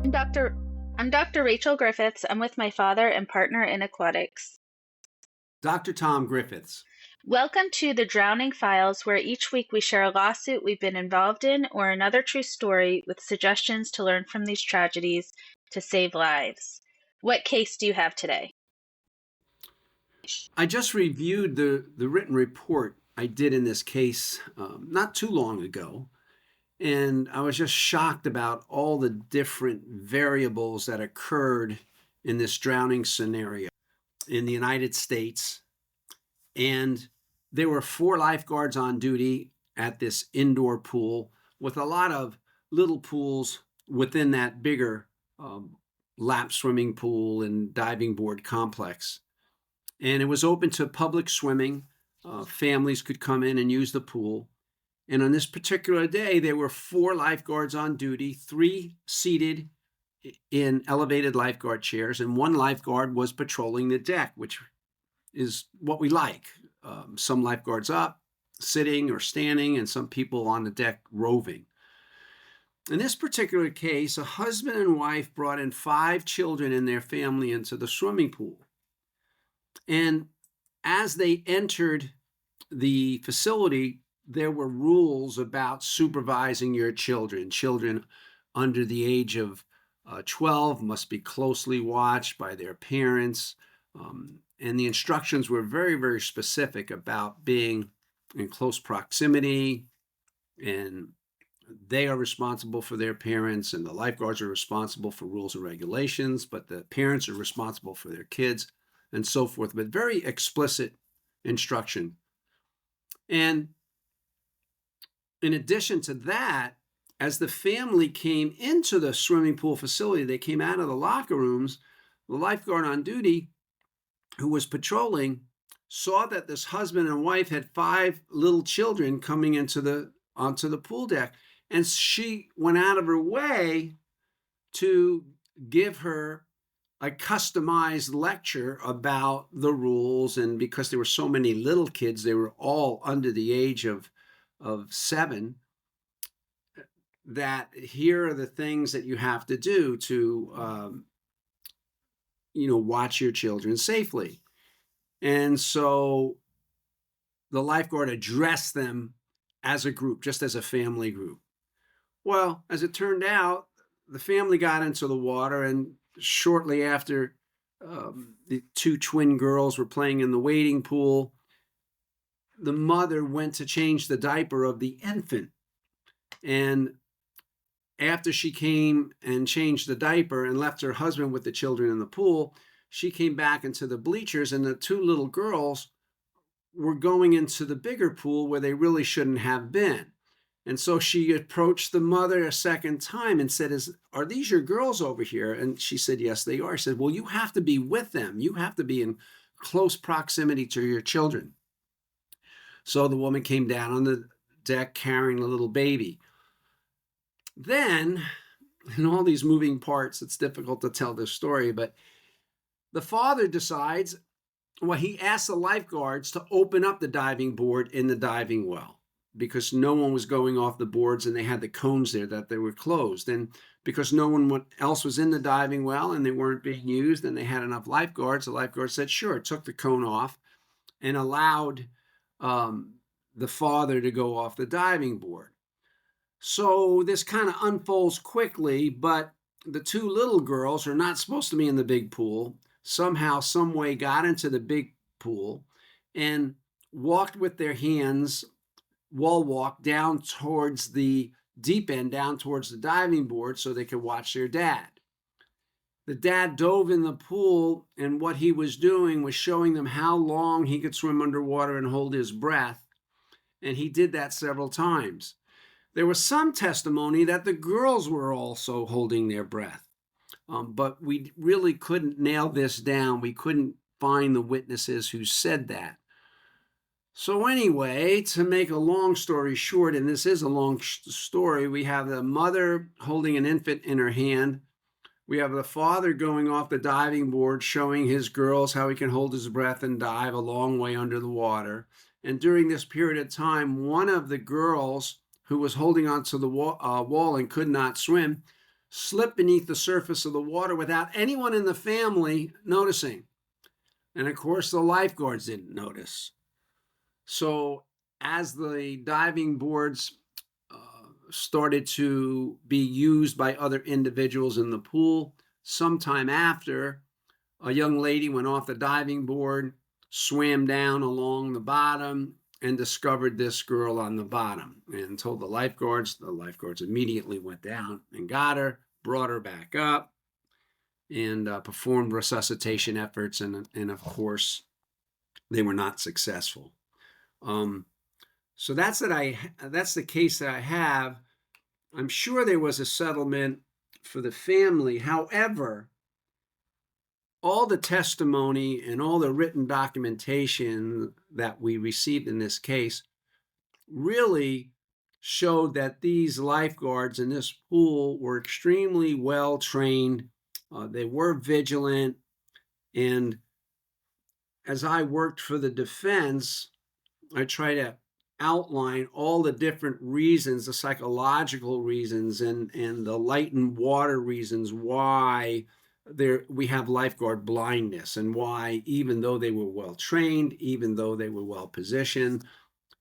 I'm Dr. I'm Dr. Rachel Griffiths. I'm with my father and partner in aquatics. Dr. Tom Griffiths. Welcome to the Drowning Files, where each week we share a lawsuit we've been involved in or another true story with suggestions to learn from these tragedies to save lives. What case do you have today? I just reviewed the written report I did in this case not too long ago, and I was just shocked about all the different variables that occurred in this drowning scenario in the United States. And there were 4 lifeguards on duty at this indoor pool with a lot of little pools within that bigger lap swimming pool and diving board complex. And it was open to public swimming. Families could come in and use the pool. And on this particular day, there were 4 lifeguards on duty, 3 seated in elevated lifeguard chairs, and 1 lifeguard was patrolling the deck, which is what we like. Some lifeguards up, sitting or standing, and some people on the deck roving. In this particular case, a husband and wife brought in 5 children and their family into the swimming pool. And as they entered the facility, there were rules about supervising your children. Children under the age of 12 must be closely watched by their parents. And the instructions were very, very specific about being in close proximity, and they are responsible for their parents, and the lifeguards are responsible for rules and regulations, but the parents are responsible for their kids, and so forth, but very explicit instruction. And in addition to that, as the family came into the swimming pool facility, they came out of the locker rooms, the lifeguard on duty who was patrolling saw that this husband and wife had 5 little children coming onto the pool deck. And she went out of her way to give her a customized lecture about the rules. And because there were so many little kids, they were all under the age of 7, that here are the things that you have to do to watch your children safely. And so the lifeguard addressed them as a group, just as a family group. Well, as it turned out, the family got into the water, and shortly after, the 2 twin girls were playing in the wading pool, the mother went to change the diaper of the infant. And after she came and changed the diaper and left her husband with the children in the pool, she came back into the bleachers, and the 2 little girls were going into the bigger pool where they really shouldn't have been. And so she approached the mother a second time and said, are these your girls over here? And she said, yes, they are. She said, well, you have to be with them. You have to be in close proximity to your children. So the woman came down on the deck carrying a little baby. Then, in all these moving parts, it's difficult to tell this story, but the father decides, well, he asks the lifeguards to open up the diving board in the diving well, because no one was going off the boards, and they had the cones there that they were closed. And because no one else was in the diving well and they weren't being used and they had enough lifeguards, the lifeguard said, sure, took the cone off and allowed the father to go off the diving board. So this kind of unfolds quickly, but the 2 little girls are not supposed to be in the big pool. Somehow, some way got into the big pool and walked with their hands, wall walk down towards the deep end, down towards the diving board so they could watch their dad. The dad dove in the pool, and what he was doing was showing them how long he could swim underwater and hold his breath. And he did that several times. There was some testimony that the girls were also holding their breath. But we really couldn't nail this down. We couldn't find the witnesses who said that. So anyway, to make a long story short, and this is a long story, we have the mother holding an infant in her hand. We have the father going off the diving board, showing his girls how he can hold his breath and dive a long way under the water. And during this period of time, one of the girls who was holding onto the wall and could not swim slip beneath the surface of the water without anyone in the family noticing. And of course, the lifeguards didn't notice. So, as the diving boards started to be used by other individuals in the pool, sometime after, a young lady went off the diving board, swam down along the bottom, and discovered this girl on the bottom and told the lifeguards. The lifeguards immediately went down and got her, brought her back up, and performed resuscitation efforts. And of course, they were not successful. Um, so that's the case that I have. I'm sure there was a settlement for the family. However, all the testimony and all the written documentation that we received in this case really showed that these lifeguards in this pool were extremely well trained. They were vigilant. And as I worked for the defense, I try to outline all the different reasons, the psychological reasons and the light and water reasons why we have lifeguard blindness, and why, even though they were well trained, even though they were well positioned,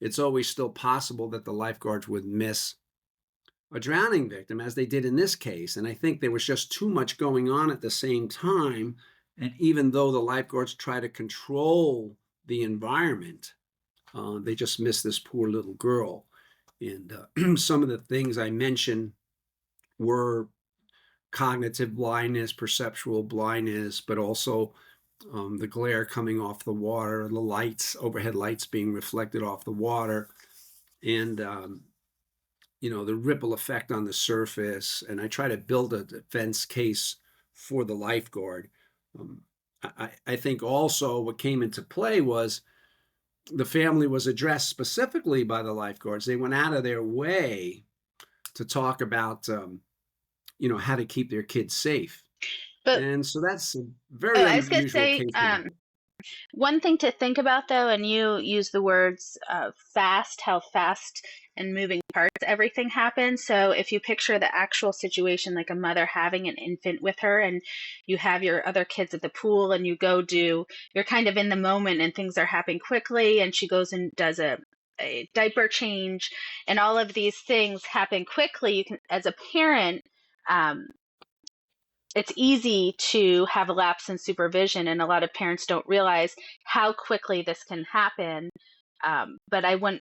it's always still possible that the lifeguards would miss a drowning victim, as they did in this case. And I think there was just too much going on at the same time. And even though the lifeguards try to control the environment, they just missed this poor little girl. And some of the things I mentioned were cognitive blindness, perceptual blindness, but also the glare coming off the water, the lights, overhead lights being reflected off the water, and the ripple effect on the surface. And I try to build a defense case for the lifeguard. I think also what came into play was the family was addressed specifically by the lifeguards. They went out of their way to talk about, how to keep their kids safe. But And so that's a oh, very I was going to unusual say, case. one thing to think about though, and you use the words fast, how fast and moving parts everything happens. So if you picture the actual situation, like a mother having an infant with her, and you have your other kids at the pool, and you're kind of in the moment and things are happening quickly, and she goes and does a diaper change, and all of these things happen quickly. You can, as a parent, um, it's easy to have a lapse in supervision, and a lot of parents don't realize how quickly this can happen. But I wouldn't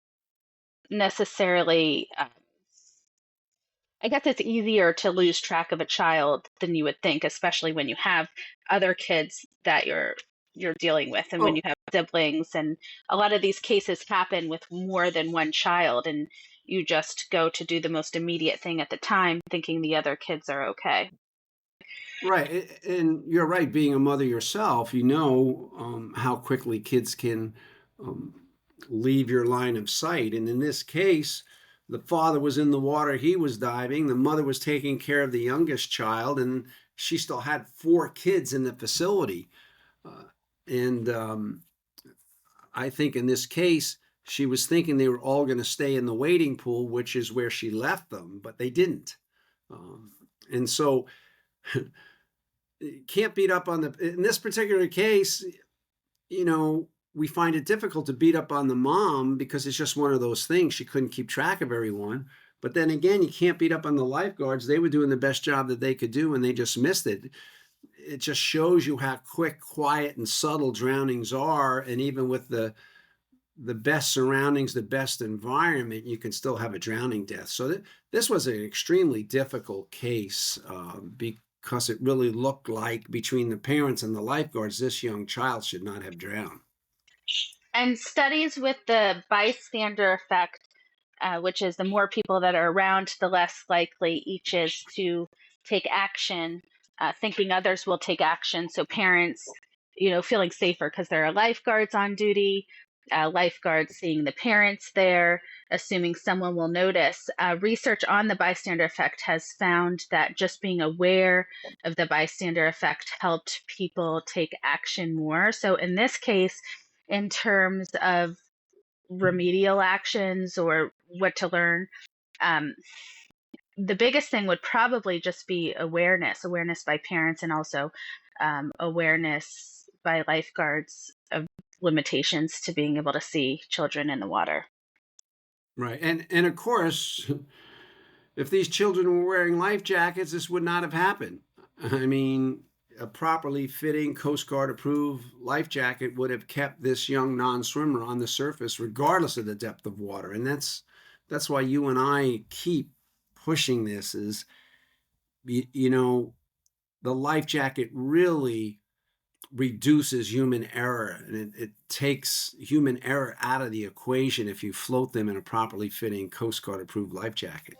necessarily, I guess it's easier to lose track of a child than you would think, especially when you have other kids that you're dealing with, and when you Oh, have siblings. And a lot of these cases happen with more than one child, and you just go to do the most immediate thing at the time, thinking the other kids are okay. right. And you're right. Being a mother yourself, how quickly kids can um, leave your line of sight. And in this case, the father was in the water, he was diving, the mother was taking care of the youngest child, and she still had 4 kids in the facility. Uh, and I think in this case, she was thinking they were all going to stay in the wading pool, which is where she left them, but they didn't. Um, and so, can't beat up on in this particular case, we find it difficult to beat up on the mom because it's just one of those things. She couldn't keep track of everyone. But then again, you can't beat up on the lifeguards. They were doing the best job that they could do, and they just missed it. It just shows you how quick, quiet, and subtle drownings are. And even with the best surroundings, the best environment, you can still have a drowning death. So this was an extremely difficult case because it really looked like, between the parents and the lifeguards, this young child should not have drowned. And studies with the bystander effect, which is the more people that are around, the less likely each is to take action, thinking others will take action. So parents, feeling safer because there are lifeguards on duty, lifeguards seeing the parents there, assuming someone will notice. Research on the bystander effect has found that just being aware of the bystander effect helped people take action more. So in this case, in terms of remedial actions or what to learn, um, the biggest thing would probably just be awareness by parents, and also awareness by lifeguards of limitations to being able to see children in the water. Right. And of course, if these children were wearing life jackets, this would not have happened. I mean, a properly fitting Coast Guard approved life jacket would have kept this young non-swimmer on the surface regardless of the depth of water. And that's why you and I keep pushing this is you know, the life jacket really reduces human error, and it takes human error out of the equation if you float them in a properly fitting Coast Guard approved life jacket.